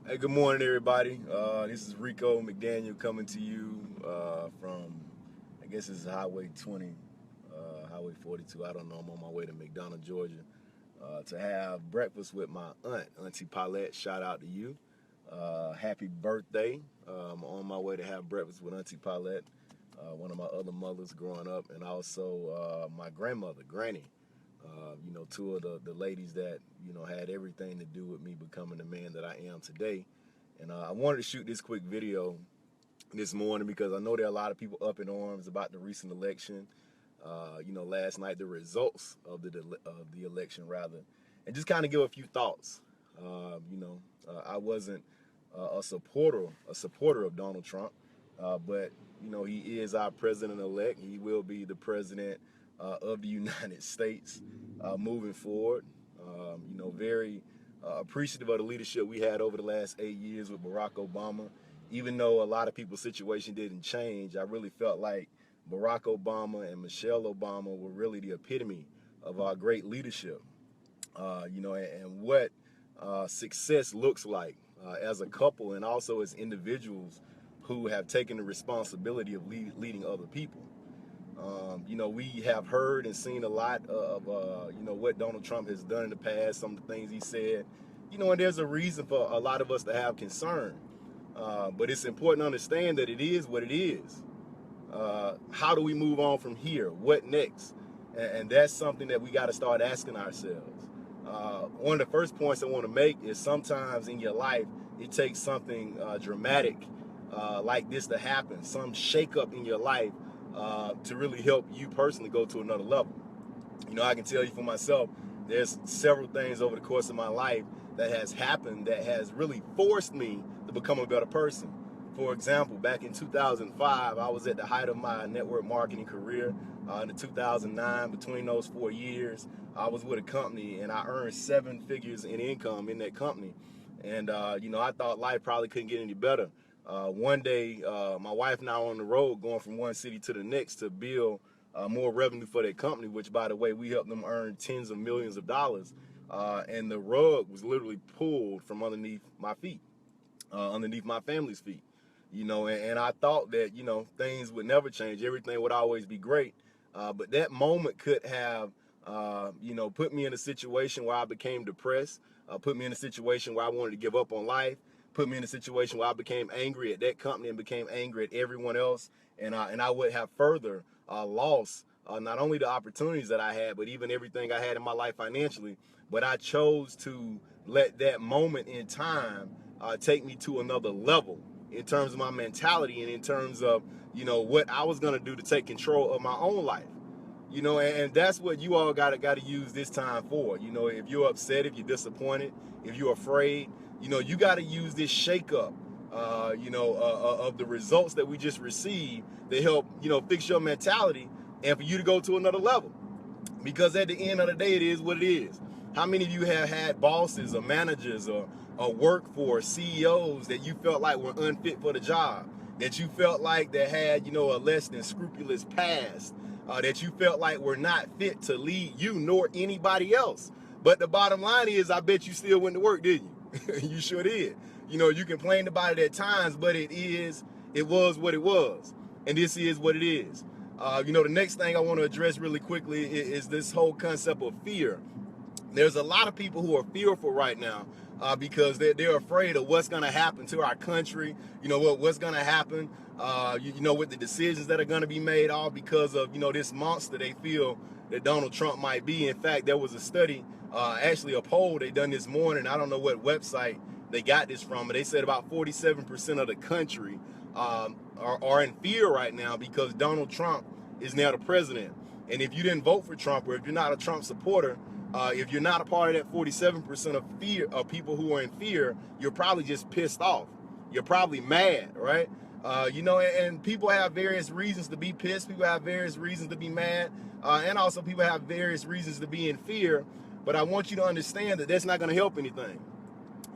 Hey, good morning, everybody. This is Reco McDaniel coming to you from, I guess it's Highway 20, Highway 42. I don't know. I'm on my way to McDonough, Georgia, to have breakfast with my aunt, Auntie Paulette. Shout out to you. Happy birthday. I'm on my way to have breakfast with Auntie Paulette, one of my other mothers growing up, and also my grandmother, Granny. Two of the ladies that, had everything to do with me becoming the man that I am today. And I wanted to shoot this quick video this morning because I know there are a lot of people up in arms about the recent election. Last night, the results of the election, rather, and just kind of give a few thoughts. I wasn't a supporter of Donald Trump, but he is our president-elect. He will be the president of the United States moving forward. Very appreciative of the leadership we had over the last 8 years with Barack Obama. Even though a lot of people's situation didn't change, I really felt like Barack Obama and Michelle Obama were really the epitome of our great leadership. And what success looks like as a couple and also as individuals who have taken the responsibility of leading other people. We have heard and seen a lot of, what Donald Trump has done in the past, some of the things he said, and there's a reason for a lot of us to have concern. But it's important to understand that it is what it is. How do we move on from here? What next? And that's something that we got to start asking ourselves. One of the first points I want to make is sometimes in your life, it takes something dramatic like this to happen, some shakeup in your life to really help you personally go to another level. I can tell you for myself, there's several things over the course of my life that has happened that has really forced me to become a better person. For example, back in 2005, I was at the height of my network marketing career. In 2009, between those 4 years, I was with a company and I earned 7 figures in income in that company. And, I thought life probably couldn't get any better. One day, my wife and I were on the road going from one city to the next to build more revenue for that company, which, by the way, we helped them earn tens of millions of dollars. And the rug was literally pulled from underneath my feet, underneath my family's feet. And I thought that, things would never change. Everything would always be great. But that moment could have, put me in a situation where I became depressed, put me in a situation where I wanted to give up on life, put me in a situation where I became angry at that company and became angry at everyone else. And I would have further lost not only the opportunities that I had, but even everything I had in my life financially. But I chose to let that moment in time take me to another level in terms of my mentality and in terms of, what I was going to do to take control of my own life. And that's what you all got to use this time for. If you're upset, if you're disappointed, if you're afraid, you got to use this shakeup, of the results that we just received to help, fix your mentality and for you to go to another level. Because at the end of the day, it is what it is. How many of you have had bosses or managers or workforce CEOs that you felt like were unfit for the job, that you felt like that had, a less than scrupulous past, that you felt like were not fit to lead you nor anybody else? But the bottom line is, I bet you still went to work, didn't you? You sure did. You complained about it at times, but it was what it was. And this is what it is. The next thing I want to address really quickly is this whole concept of fear. There's a lot of people who are fearful right now because they're afraid of what's going to happen to our country. What's going to happen, with the decisions that are going to be made, all because of, this monster they feel that Donald Trump might be. In fact, there was a study, actually a poll they done this morning. I don't know what website they got this from, but they said about 47% of the country are in fear right now because Donald Trump is now the president. And if you didn't vote for Trump, or if you're not a Trump supporter, if you're not a part of that 47% of fear of people who are in fear, you're probably just pissed off. You're probably mad, right? And people have various reasons to be pissed. People have various reasons to be mad. And also people have various reasons to be in fear. But I want you to understand that that's not going to help anything.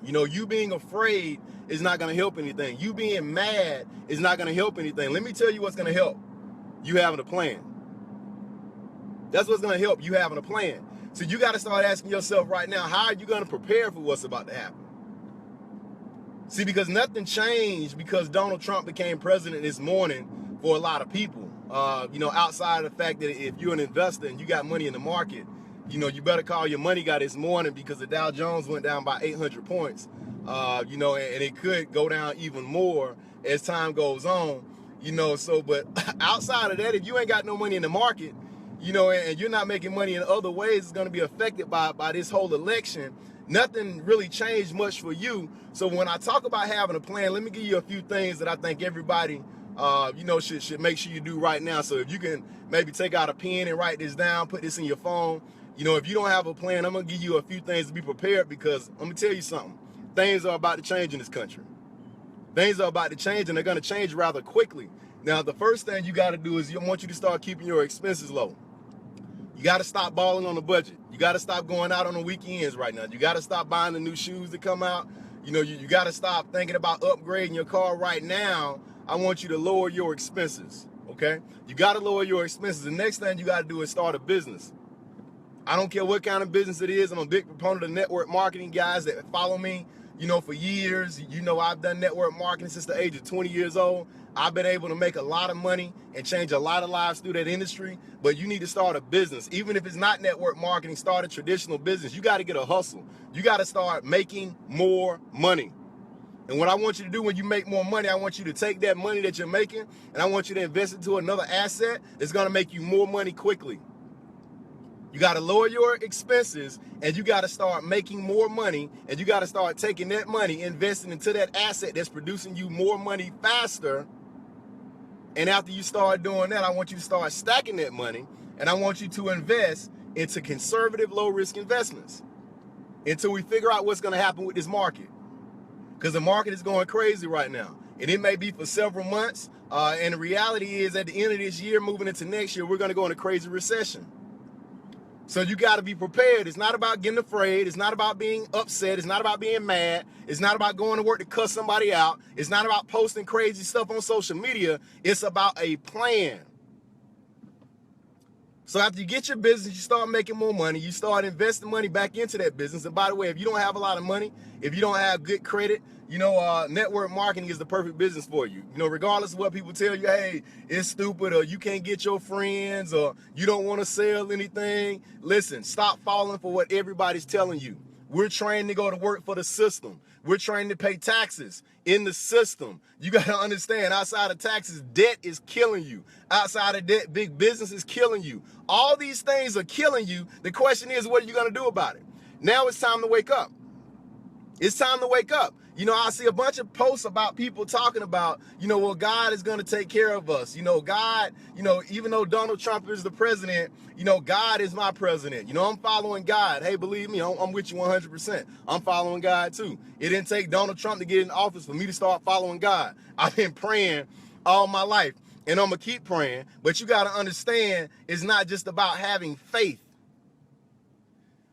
You being afraid is not going to help anything. You being mad is not going to help anything. Let me tell you what's going to help. You having a plan. That's what's going to help, you having a plan. So you got to start asking yourself right now, how are you going to prepare for what's about to happen? See, because nothing changed because Donald Trump became president this morning for a lot of people. Outside of the fact that if you're an investor and you got money in the market, you better call your money guy this morning because the Dow Jones went down by 800 points. And it could go down even more as time goes on. But outside of that, if you ain't got no money in the market, and you're not making money in other ways, it's going to be affected by this whole election. Nothing really changed much for you. So when I talk about having a plan, let me give you a few things that I think everybody, should make sure you do right now. So if you can maybe take out a pen and write this down, put this in your phone. If you don't have a plan, I'm going to give you a few things to be prepared, because let me tell you something. Things are about to change in this country. Things are about to change, and they're going to change rather quickly. Now, the first thing you got to do is I want you to start keeping your expenses low. You got to stop balling on the budget. You got to stop going out on the weekends right now. You got to stop buying the new shoes that come out. You got to stop thinking about upgrading your car right now. I want you to lower your expenses, okay? You got to lower your expenses. The next thing you got to do is start a business. I don't care what kind of business it is. I'm a big proponent of network marketing. Guys that follow me, for years, I've done network marketing since the age of 20 years old. I've been able to make a lot of money and change a lot of lives through that industry, but you need to start a business. Even if it's not network marketing, start a traditional business. You got to get a hustle. You got to start making more money. And what I want you to do when you make more money, I want you to take that money that you're making and I want you to invest it into another asset that's going to make you more money quickly. You got to lower your expenses and you got to start making more money, and you got to start taking that money, investing into that asset that's producing you more money faster. And after you start doing that, I want you to start stacking that money, and I want you to invest into conservative, low-risk investments until we figure out what's going to happen with this market. Because the market is going crazy right now, and it may be for several months. And the reality is at the end of this year, moving into next year, we're going to go into a crazy recession. So you got to be prepared. It's not about getting afraid. It's not about being upset. It's not about being mad. It's not about going to work to cuss somebody out. It's not about posting crazy stuff on social media. It's about a plan. So after you get your business, you start making more money. You start investing money back into that business. And by the way, if you don't have a lot of money, if you don't have good credit, network marketing is the perfect business for you. Regardless of what people tell you, hey, it's stupid, or you can't get your friends, or you don't want to sell anything. Listen, stop falling for what everybody's telling you. We're trained to go to work for the system. We're trained to pay taxes in the system. You got to understand, outside of taxes, debt is killing you. Outside of debt, big business is killing you. All these things are killing you. The question is, what are you going to do about it? Now it's time to wake up. It's time to wake up. I see a bunch of posts about people talking about, well, God is going to take care of us. God, even though Donald Trump is the president, God is my president. I'm following God. Hey, believe me, I'm with you 100%. I'm following God too. It didn't take Donald Trump to get in office for me to start following God. I've been praying all my life, and I'm going to keep praying. But you got to understand, it's not just about having faith.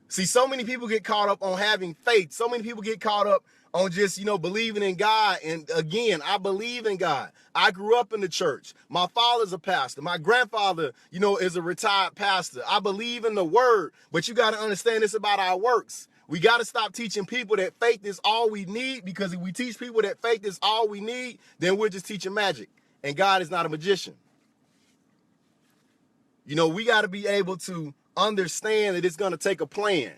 See, so many people get caught up on having faith. So many people get caught up on just, believing in God. And again, I believe in God. I grew up in the church. My father's a pastor. My grandfather, is a retired pastor. I believe in the word, but you got to understand it's about our works. We got to stop teaching people that faith is all we need, because if we teach people that faith is all we need, then we're just teaching magic. And God is not a magician. We got to be able to understand that it's going to take a plan.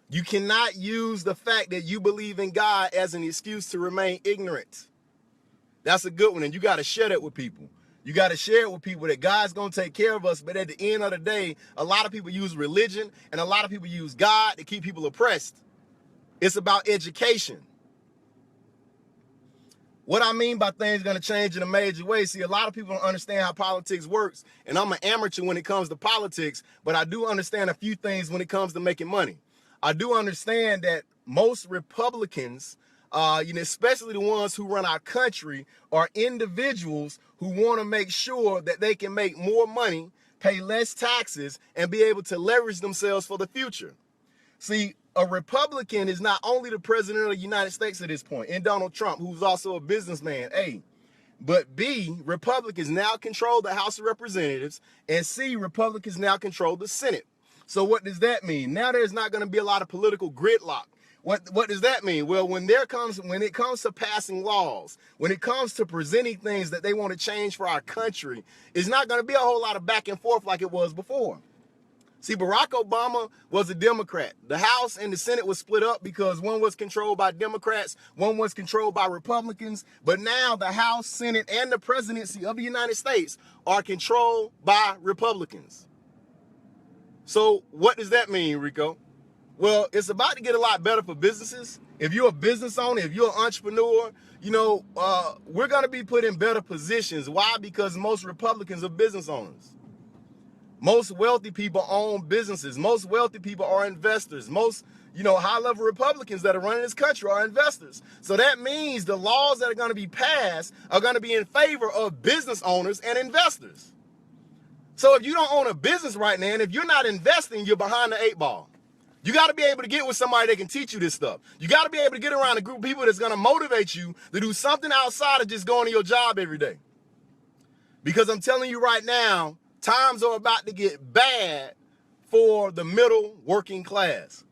You cannot use the fact that you believe in God as an excuse to remain ignorant. That's a good one, and you got to share that with people. You got to share it with people that God's going to take care of us, but at the end of the day, a lot of people use religion and a lot of people use God to keep people oppressed. It's about education. What I mean by things going to change in a major way, see, a lot of people don't understand how politics works, and I'm an amateur when it comes to politics, but I do understand a few things when it comes to making money. I do understand that most Republicans, especially the ones who run our country, are individuals who want to make sure that they can make more money, pay less taxes, and be able to leverage themselves for the future. See, a Republican is not only the president of the United States at this point, and Donald Trump, who's also a businessman, A, but B, Republicans now control the House of Representatives, and C, Republicans now control the Senate. So what does that mean? Now there's not going to be a lot of political gridlock. What does that mean? Well, when it comes to passing laws, when it comes to presenting things that they want to change for our country, it's not going to be a whole lot of back and forth like it was before. See, Barack Obama was a Democrat. The House and the Senate was split up because one was controlled by Democrats, one was controlled by Republicans. But now the House, Senate, and the presidency of the United States are controlled by Republicans. So what does that mean, Reco? Well, it's about to get a lot better for businesses. If you're a business owner, if you're an entrepreneur, we're going to be put in better positions. Why? Because most Republicans are business owners. Most wealthy people own businesses. Most wealthy people are investors. Most, high-level Republicans that are running this country are investors. So that means the laws that are going to be passed are going to be in favor of business owners and investors. So if you don't own a business right now, and if you're not investing, you're behind the 8 ball. You got to be able to get with somebody that can teach you this stuff. You got to be able to get around a group of people that's going to motivate you to do something outside of just going to your job every day. Because I'm telling you right now, times are about to get bad for the middle working class.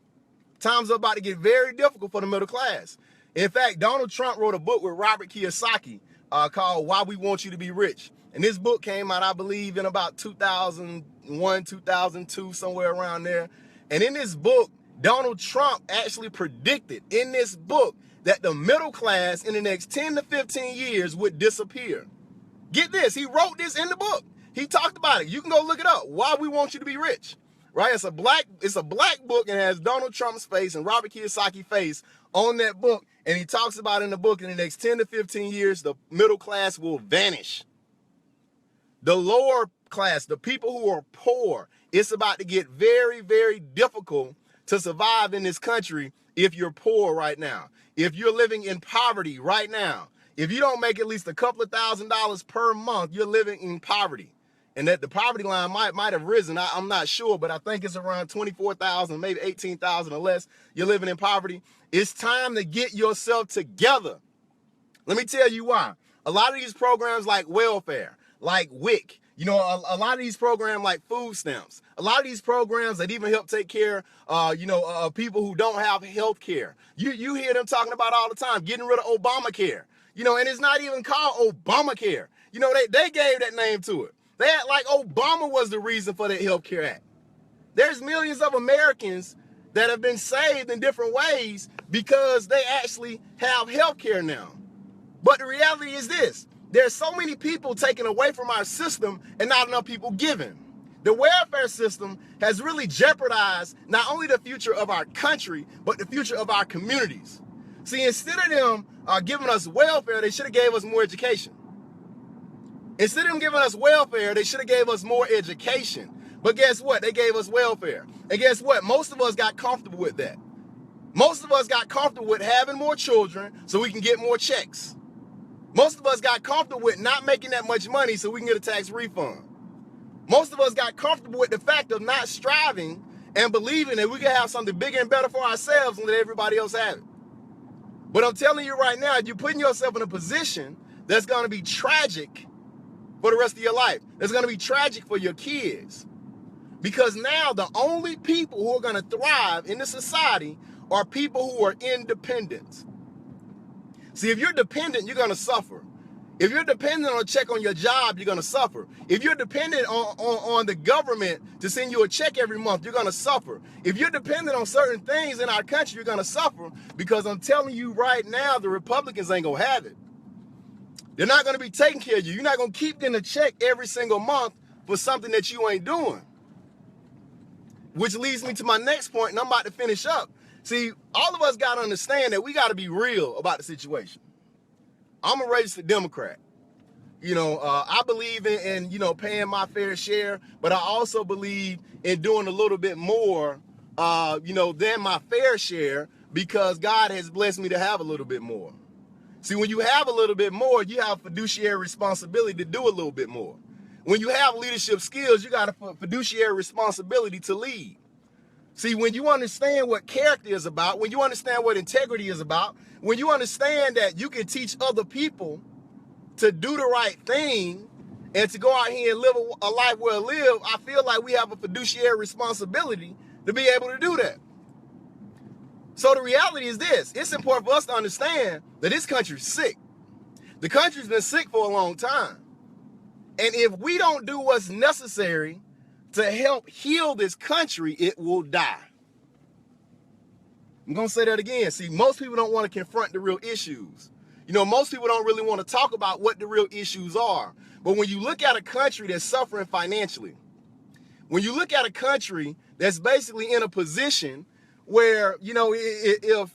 Times are about to get very difficult for the middle class. In fact, Donald Trump wrote a book with Robert Kiyosaki called Why We Want You to Be Rich. And this book came out, I believe, in about 2001, 2002, somewhere around there. And in this book, Donald Trump actually predicted in this book that the middle class in the next 10 to 15 years would disappear. Get this, he wrote this in the book. He talked about it. You can go look it up. Why We Want You to Be Rich. Right? It's a black book and it has Donald Trump's face and Robert Kiyosaki's face on that book. And he talks about in the book in the next 10 to 15 years, the middle class will vanish. The lower class, the people who are poor, it's about to get very, very difficult to survive in this country if you're poor right now. If you're living in poverty right now, if you don't make at least a couple of $1,000s per month, you're living in poverty. And that the poverty line might have risen. I'm not sure, but I think it's around 24,000, maybe 18,000 or less. You're living in poverty. It's time to get yourself together. Let me tell you why. A lot of these programs like welfare, like WIC, a lot of these programs like food stamps, a lot of these programs that even help take care, of people who don't have health care. You hear them talking about all the time, getting rid of Obamacare, and it's not even called Obamacare. They gave that name to it. They act like Obama was the reason for that Health Care Act. There's millions of Americans that have been saved in different ways because they actually have health care now. But the reality is this. There's so many people taken away from our system and not enough people given. The welfare system has really jeopardized not only the future of our country, but the future of our communities. See, instead of them giving us welfare, they should have gave us more education. Instead of them giving us welfare, they should have gave us more education. But guess what? They gave us welfare. And guess what? Most of us got comfortable with that. Most of us got comfortable with having more children so we can get more checks. Most of us got comfortable with not making that much money so we can get a tax refund. Most of us got comfortable with the fact of not striving and believing that we can have something bigger and better for ourselves and let everybody else have it. But I'm telling you right now, you're putting yourself in a position that's going to be tragic for the rest of your life. It's going to be tragic for your kids. Because now the only people who are going to thrive in the society are people who are independent. See, if you're dependent, you're going to suffer. If you're dependent on a check on your job, you're going to suffer. If you're dependent on the government to send you a check every month, you're going to suffer. If you're dependent on certain things in our country, you're going to suffer. Because I'm telling you right now, the Republicans ain't going to have it. They're not going to be taking care of you. You're not going to keep getting a check every single month for something that you ain't doing. Which leads me to my next point, and I'm about to finish up. See, all of us got to understand that we got to be real about the situation. I'm a registered Democrat. I believe in paying my fair share, but I also believe in doing a little bit more, than my fair share because God has blessed me to have a little bit more. See, when you have a little bit more, you have fiduciary responsibility to do a little bit more. When you have leadership skills, you got a fiduciary responsibility to lead. See, when you understand what character is about, when you understand what integrity is about, when you understand that you can teach other people to do the right thing and to go out here and live a life well lived, I feel like we have a fiduciary responsibility to be able to do that. So the reality is this. It's important for us to understand that this country's sick. The country's been sick for a long time. And if we don't do what's necessary to help heal this country, it will die. I'm going to say that again. See, most people don't want to confront the real issues. You know, most people don't really want to talk about what the real issues are. But when you look at a country that's suffering financially, when you look at a country that's basically in a position where, you know, if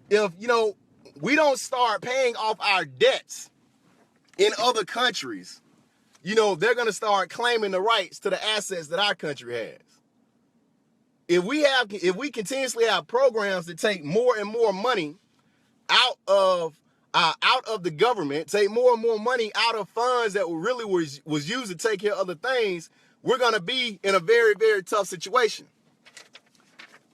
you know, we don't start paying off our debts in other countries, you know, they're going to start claiming the rights to the assets that our country has. If we continuously have programs that take more and more money out of the government, take more and more money out of funds that really was used to take care of other things, we're going to be in a very, very tough situation.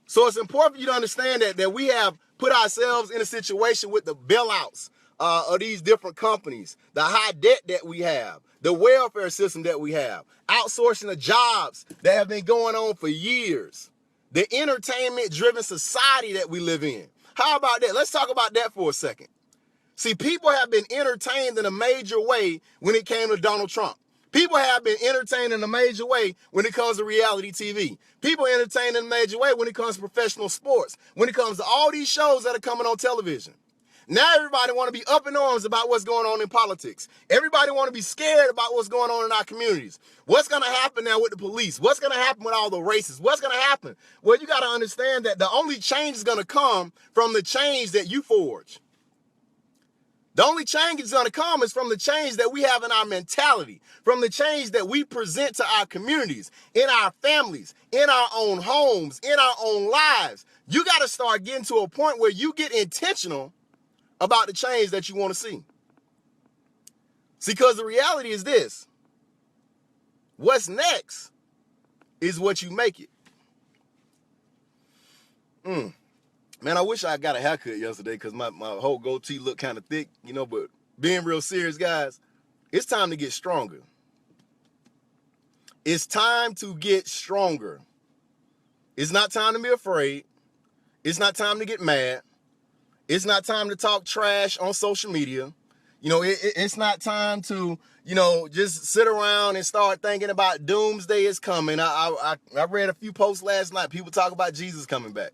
So it's important for you to understand that we have put ourselves in a situation with the bailouts of these different companies, the high debt that we have, the welfare system that we have, outsourcing the jobs that have been going on for years, the entertainment-driven society that we live in. How about that? Let's talk about that for a second. See, people have been entertained in a major way when it came to Donald Trump. People have been entertained in a major way when it comes to reality TV. People are entertained in a major way when it comes to professional sports, when it comes to all these shows that are coming on television. Now everybody want to be up in arms about what's going on in politics. Everybody want to be scared about what's going on in our communities. What's going to happen now with the police? What's going to happen with all the racists? What's going to happen? Well, you got to understand that the only change is going to come from the change that you forge. The only change that's going to come is from the change that we have in our mentality, from the change that we present to our communities, in our families, in our own homes, in our own lives. You got to start getting to a point where you get intentional about the change that you want to see. See, because the reality is this. What's next is what you make it. Man, I wish I got a haircut yesterday because my whole goatee looked kind of thick, you know, but being real serious, guys, it's time to get stronger. It's time to get stronger. It's not time to be afraid. It's not time to get mad. It's not time to talk trash on social media. You know, it's not time to, you know, just sit around and start thinking about doomsday is coming. I read a few posts last night. People talk about Jesus coming back.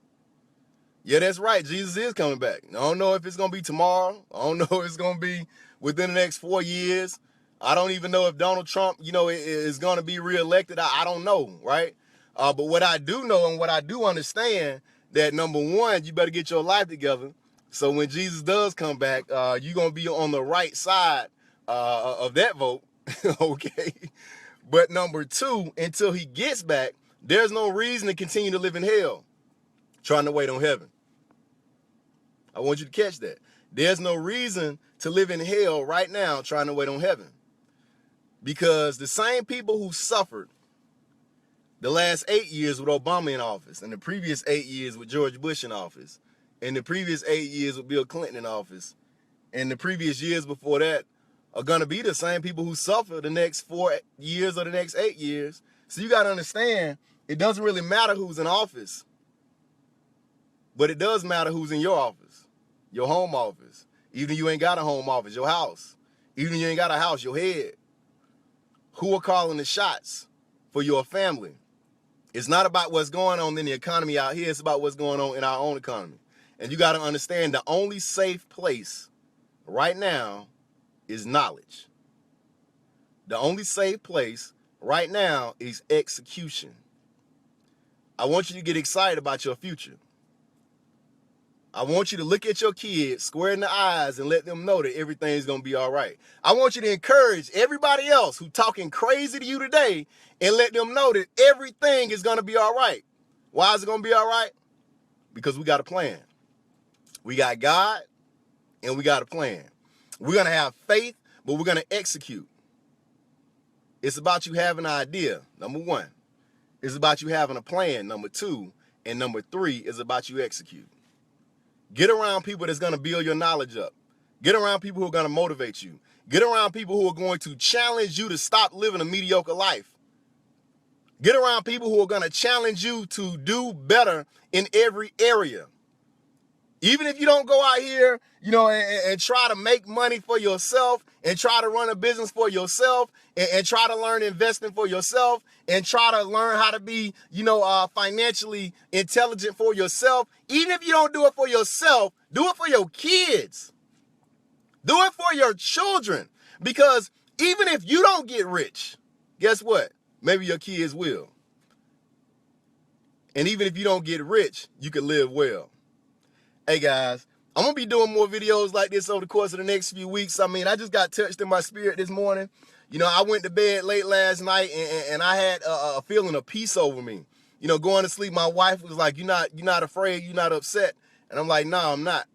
Yeah, that's right. Jesus is coming back. I don't know if it's going to be tomorrow. I don't know if it's going to be within the next 4 years. I don't even know if Donald Trump, you know, is going to be reelected. I don't know, right? But what I do know and what I do understand that, number one, you better get your life together. So when Jesus does come back, you're going to be on the right side of that vote, okay? But number two, until he gets back, there's no reason to continue to live in hell trying to wait on heaven. I want you to catch that. There's no reason to live in hell right now trying to wait on heaven. Because the same people who suffered the last 8 years with Obama in office, and the previous 8 years with George Bush in office, and the previous 8 years with Bill Clinton in office, and the previous years before that are going to be the same people who suffer the next 4 years or the next 8 years. So you got to understand, it doesn't really matter who's in office, but it does matter who's in your office, your home office. Even if you ain't got a home office, your house. Even if you ain't got a house, your head. Who are calling the shots for your family? It's not about what's going on in the economy out here. It's about what's going on in our own economy. And you got to understand the only safe place right now is knowledge. The only safe place right now is execution. I want you to get excited about your future. I want you to look at your kids square in the eyes and let them know that everything's going to be all right. I want you to encourage everybody else who's talking crazy to you today and let them know that everything is going to be all right. Why is it going to be all right? Because we got a plan. We got God and we got a plan. We're going to have faith, but we're going to execute. It's about you having an idea, number one. It's about you having a plan, number two. And number three is about you execute. Get around people that's going to build your knowledge up. Get around people who are going to motivate you. Get around people who are going to challenge you to stop living a mediocre life. Get around people who are going to challenge you to do better in every area. Even if you don't go out here, and try to make money for yourself and try to run a business for yourself and try to learn investing for yourself and try to learn how to be, financially intelligent for yourself. Even if you don't do it for yourself, do it for your kids. Do it for your children. Because even if you don't get rich, guess what? Maybe your kids will. And even if you don't get rich, you can live well. Hey guys, I'm going to be doing more videos like this over the course of the next few weeks. I mean, I just got touched in my spirit this morning. I went to bed late last night and I had a feeling of peace over me. Going to sleep, my wife was like, you're not afraid, you're not upset. And I'm like, no, I'm not.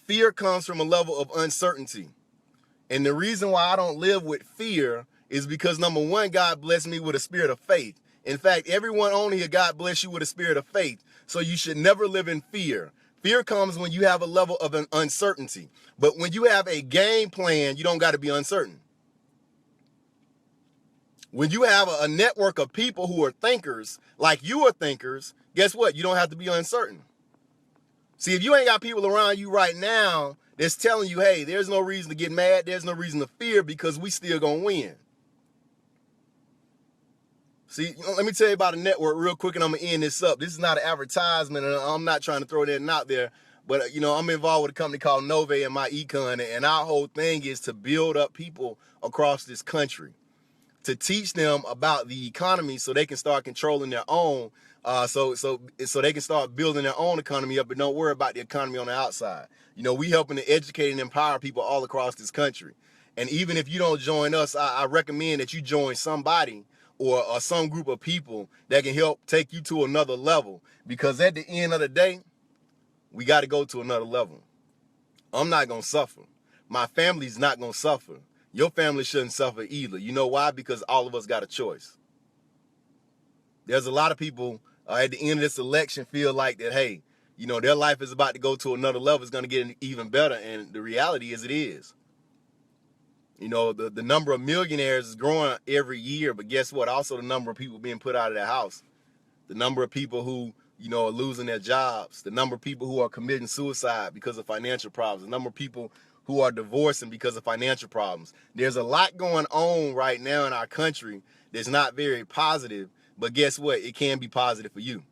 Fear comes from a level of uncertainty. And the reason why I don't live with fear is because, number one, God blessed me with a spirit of faith. In fact, everyone on here, God bless you with a spirit of faith. So you should never live in fear. Fear comes when you have a level of an uncertainty. But when you have a game plan, you don't got to be uncertain. When you have a network of people who are thinkers, like you are thinkers, guess what? You don't have to be uncertain. See, if you ain't got people around you right now that's telling you, hey, there's no reason to get mad, there's no reason to fear because we still gonna win. See, let me tell you about a network real quick and I'm going to end this up. This is not an advertisement and I'm not trying to throw that out there. But, I'm involved with a company called Nove and my econ. And our whole thing is to build up people across this country, to teach them about the economy so they can start controlling their own. So they can start building their own economy up and don't worry about the economy on the outside. We helping to educate and empower people all across this country. And even if you don't join us, I recommend that you join somebody or some group of people that can help take you to another level. Because at the end of the day, we got to go to another level. I'm not going to suffer. My family's not going to suffer. Your family shouldn't suffer either. You know why? Because all of us got a choice. There's a lot of people at the end of this election feel like that, hey, their life is about to go to another level. It's going to get even better. And the reality is it is. The number of millionaires is growing every year, but guess what? Also the number of people being put out of their house. The number of people who, are losing their jobs. The number of people who are committing suicide because of financial problems. The number of people who are divorcing because of financial problems. There's a lot going on right now in our country that's not very positive, but guess what? It can be positive for you.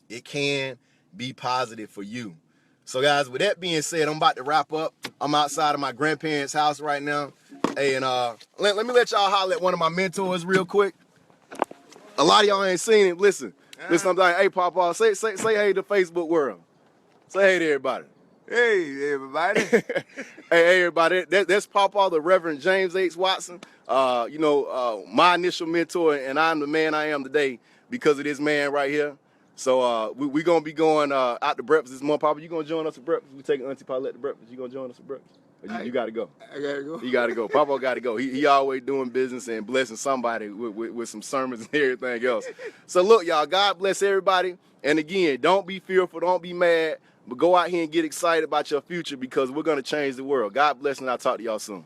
It can be positive for you. So guys, with that being said, I'm about to wrap up. I'm outside of my grandparents' house right now. Hey, and let me let y'all holler at one of my mentors real quick. A lot of y'all ain't seen him. Listen, I'm like, hey, Papa, say hey to Facebook world. Say hey to everybody. Hey, everybody. Hey, everybody. That's Papa, the Reverend James H. Watson. My initial mentor, and I'm the man I am today because of this man right here. So we're going to be going out to breakfast this morning. Papa, you going to join us for breakfast? We taking Auntie Paulette to breakfast. You going to join us for breakfast? You got to go. I got to go. You got to go. Papa got to go. He always doing business and blessing somebody with some sermons and everything else. So look, y'all, God bless everybody. And again, don't be fearful. Don't be mad. But go out here and get excited about your future because we're going to change the world. God bless, and I'll talk to y'all soon.